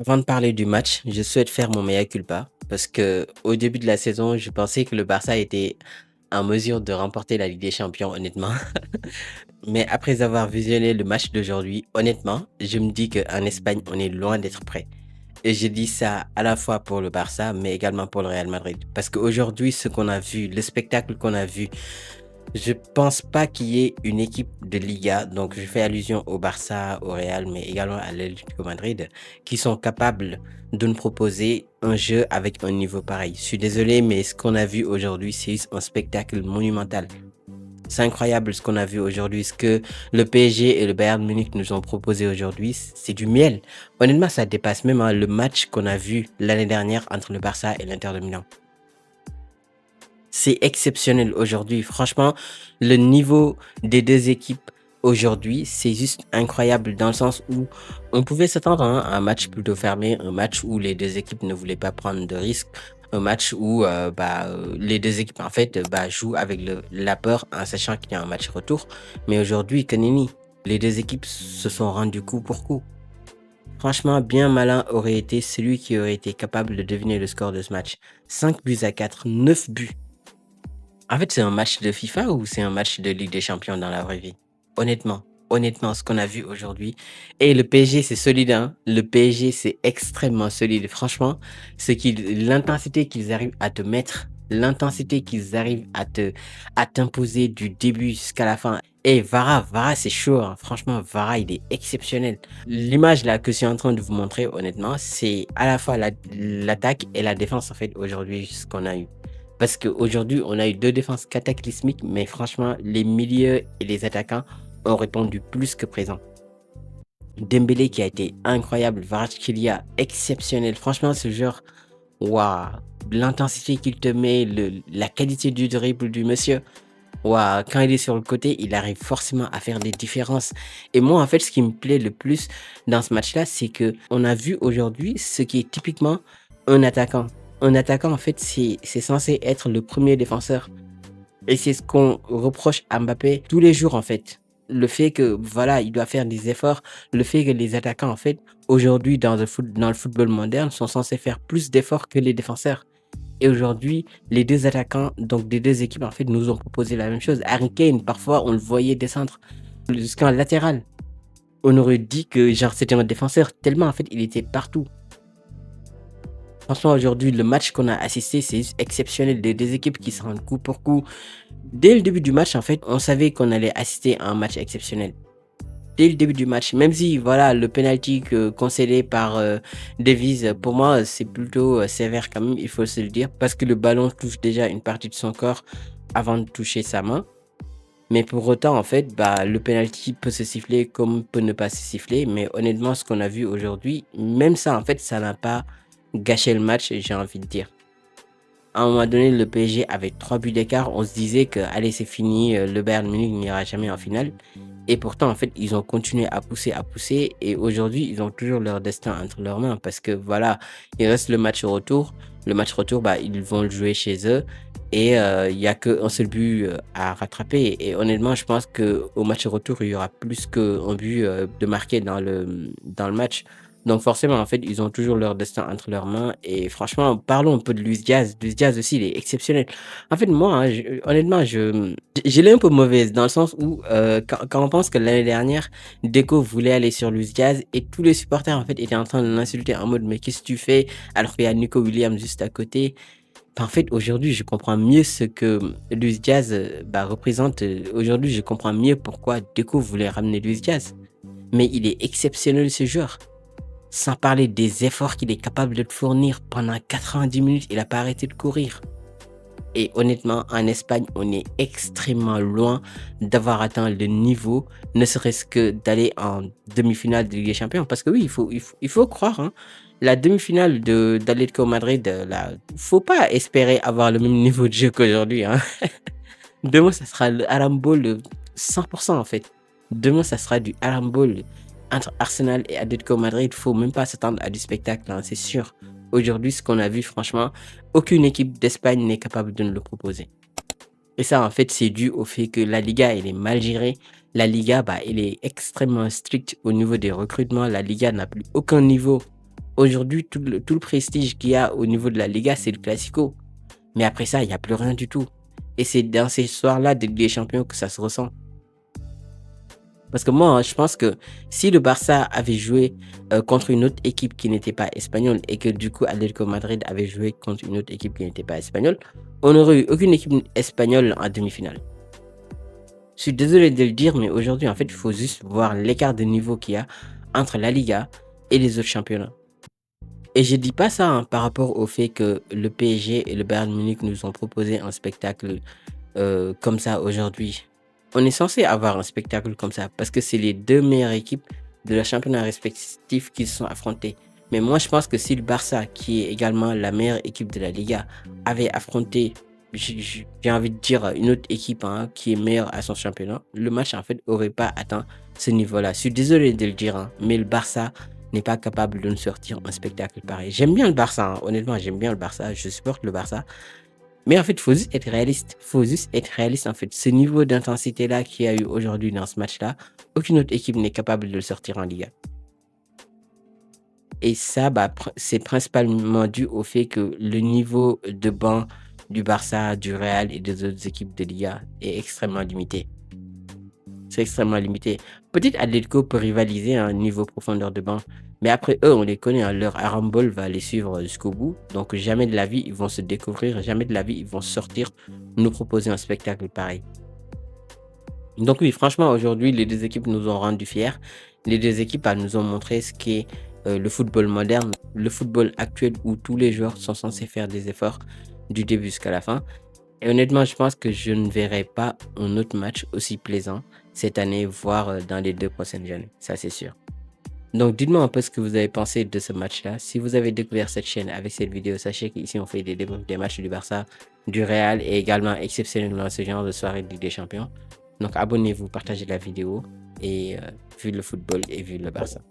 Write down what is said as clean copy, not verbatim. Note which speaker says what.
Speaker 1: Avant de parler du match, je souhaite faire mon mea culpa parce que au début de la saison, je pensais que le Barça était en mesure de remporter la Ligue des Champions, honnêtement. Mais après avoir visionné le match d'aujourd'hui, honnêtement, je me dis qu'en Espagne, on est loin d'être prêt. Et je dis ça à la fois pour le Barça, mais également pour le Real Madrid. Parce qu'aujourd'hui, ce qu'on a vu, le spectacle qu'on a vu, je pense pas qu'il y ait une équipe de Liga, donc je fais allusion au Barça, au Real, mais également à l'Atlético Madrid, qui sont capables de nous proposer un jeu avec un niveau pareil. Je suis désolé, mais ce qu'on a vu aujourd'hui, c'est un spectacle monumental. C'est incroyable ce qu'on a vu aujourd'hui, ce que le PSG et le Bayern Munich nous ont proposé aujourd'hui, c'est du miel. Honnêtement, ça dépasse même le match qu'on a vu l'année dernière entre le Barça et l'Inter de Milan. C'est exceptionnel aujourd'hui. Franchement, le niveau des deux équipes aujourd'hui, c'est juste incroyable dans le sens où on pouvait s'attendre à un match plutôt fermé, un match où les deux équipes ne voulaient pas prendre de risques, un match où les deux équipes en fait jouent avec la peur en sachant qu'il y a un match retour. Mais aujourd'hui, Kanini, les deux équipes se sont rendues coup pour coup. Franchement, bien malin aurait été celui qui aurait été capable de deviner le score de ce match. 5 buts à 4, 9 buts. En fait, c'est un match de FIFA ou c'est un match de Ligue des Champions dans la vraie vie? Honnêtement, ce qu'on a vu aujourd'hui. Et le PSG, c'est solide, hein. Le PSG, c'est extrêmement solide. Franchement, l'intensité qu'ils arrivent à te mettre, l'intensité qu'ils arrivent à t'imposer du début jusqu'à la fin. Et Vara, c'est chaud, hein. Franchement, Vara, il est exceptionnel. L'image là que je suis en train de vous montrer, honnêtement, c'est à la fois l'attaque et la défense, en fait, aujourd'hui, ce qu'on a eu. Parce qu'aujourd'hui, on a eu deux défenses cataclysmiques, mais franchement, les milieux et les attaquants ont répondu plus que présent. Dembélé qui a été incroyable, Kvaratskhelia exceptionnel. Franchement, ce joueur, waouh, l'intensité qu'il te met, la qualité du dribble du monsieur. Waouh, quand il est sur le côté, il arrive forcément à faire des différences. Et moi, en fait, ce qui me plaît le plus dans ce match-là, c'est que on a vu aujourd'hui ce qui est typiquement un attaquant. Un attaquant, en fait, c'est censé être le premier défenseur. Et c'est ce qu'on reproche à Mbappé tous les jours, en fait. Le fait que, voilà, il doit faire des efforts. Le fait que les attaquants, en fait, aujourd'hui, dans le football moderne, sont censés faire plus d'efforts que les défenseurs. Et aujourd'hui, les deux attaquants, donc des deux équipes, en fait, nous ont proposé la même chose. Harry Kane, parfois, on le voyait descendre jusqu'en latéral. On aurait dit que, genre, c'était un défenseur, tellement, en fait, il était partout. Franchement, aujourd'hui, le match qu'on a assisté, c'est juste exceptionnel. Des deux équipes qui se rendent coup pour coup. Dès le début du match, en fait, on savait qu'on allait assister à un match exceptionnel. Dès le début du match, même si voilà le penalty concédé par Davies, pour moi c'est plutôt sévère quand même, il faut se le dire, parce que le ballon touche déjà une partie de son corps avant de toucher sa main. Mais pour autant, en fait, le penalty peut se siffler comme peut ne pas se siffler. Mais honnêtement, ce qu'on a vu aujourd'hui, même ça, en fait, ça n'a pas gâché le match, j'ai envie de dire. À un moment donné, le PSG avec 3 buts d'écart, on se disait que allez, c'est fini, le Bayern Munich n'ira jamais en finale. Et pourtant, en fait, ils ont continué à pousser. Et aujourd'hui, ils ont toujours leur destin entre leurs mains. Parce que voilà, il reste le match retour. Le match retour, ils vont le jouer chez eux. Et il n'y a qu'un seul but à rattraper. Et honnêtement, je pense qu'au match retour, il y aura plus qu'un but de marqué dans le match. Donc forcément, en fait, ils ont toujours leur destin entre leurs mains. Et franchement, parlons un peu de Luis Diaz. Luis Diaz aussi, il est exceptionnel. En fait, moi, hein, honnêtement, je l'ai un peu mauvaise dans le sens où quand on pense que l'année dernière, Deco voulait aller sur Luis Diaz et tous les supporters, en fait, étaient en train de l'insulter en mode, mais qu'est-ce que tu fais alors qu'il y a Nico Williams juste à côté. En fait, aujourd'hui, je comprends mieux ce que Luis Diaz représente. Aujourd'hui, je comprends mieux pourquoi Deco voulait ramener Luis Diaz. Mais il est exceptionnel, ce joueur. Sans parler des efforts qu'il est capable de fournir pendant 90 minutes, il n'a pas arrêté de courir. Et honnêtement, en Espagne, on est extrêmement loin d'avoir atteint le niveau, ne serait-ce que d'aller en demi-finale de Ligue des Champions. Parce que oui, il faut croire, hein, la demi-finale d'Atlético Madrid, faut pas espérer avoir le même niveau de jeu qu'aujourd'hui. Hein. Demain, ça sera le Arambol 100% en fait. Demain, ça sera du Arambol entre Arsenal et Atlético Madrid. Faut même pas s'attendre à du spectacle, hein, c'est sûr. Aujourd'hui, ce qu'on a vu, franchement, aucune équipe d'Espagne n'est capable de nous le proposer. Et ça, en fait, c'est dû au fait que la Liga, elle est mal gérée. La Liga, elle est extrêmement stricte au niveau des recrutements. La Liga n'a plus aucun niveau Aujourd'hui, tout le prestige qu'il y a au niveau de la Liga, c'est le Classico. Mais après ça, il n'y a plus rien du tout. Et c'est dans ces soirs-là de Ligue des Champions que ça se ressent. Parce que moi, je pense que si le Barça avait joué contre une autre équipe qui n'était pas espagnole et que du coup Atlético Madrid avait joué contre une autre équipe qui n'était pas espagnole, on n'aurait eu aucune équipe espagnole en demi-finale. Je suis désolé de le dire, mais aujourd'hui, en fait, il faut juste voir l'écart de niveau qu'il y a entre la Liga et les autres championnats. Et je dis pas ça par rapport au fait que le PSG et le Bayern Munich nous ont proposé un spectacle comme ça aujourd'hui. On est censé avoir un spectacle comme ça parce que c'est les deux meilleures équipes de leur championnat respectif qui se sont affrontées. Mais moi, je pense que si le Barça, qui est également la meilleure équipe de la Liga, avait affronté, j'ai envie de dire, une autre équipe qui est meilleure à son championnat, le match, en fait, aurait pas atteint ce niveau-là. Je suis désolé de le dire, mais le Barça n'est pas capable de nous sortir un spectacle pareil. J'aime bien le Barça, honnêtement, j'aime bien le Barça, je supporte le Barça. Mais en fait, il faut juste être réaliste. Il faut juste être réaliste, en fait. Ce niveau d'intensité-là qu'il y a eu aujourd'hui dans ce match-là, aucune autre équipe n'est capable de le sortir en Liga. Et ça, c'est principalement dû au fait que le niveau de banc du Barça, du Real et des autres équipes de Liga est extrêmement limité. C'est extrêmement limité. Peut-être Atletico peut rivaliser à un niveau profondeur de banc. Mais après eux, on les connaît. Leur Arambol va les suivre jusqu'au bout. Donc jamais de la vie, ils vont se découvrir. Jamais de la vie, ils vont sortir, nous proposer un spectacle pareil. Donc oui, franchement, aujourd'hui, les deux équipes nous ont rendu fiers. Les deux équipes nous ont montré ce qu'est le football moderne, le football actuel où tous les joueurs sont censés faire des efforts du début jusqu'à la fin. Et honnêtement, je pense que je ne verrai pas un autre match aussi plaisant cette année, voire dans les 2 prochaines années. Ça, c'est sûr. Donc, dites-moi un peu ce que vous avez pensé de ce match-là. Si vous avez découvert cette chaîne avec cette vidéo, sachez qu'ici, on fait des débriefs des matchs du Barça, du Real et également exceptionnellement ce genre de soirée de Ligue des Champions. Donc, abonnez-vous, partagez la vidéo et vive le football et vive le Barça.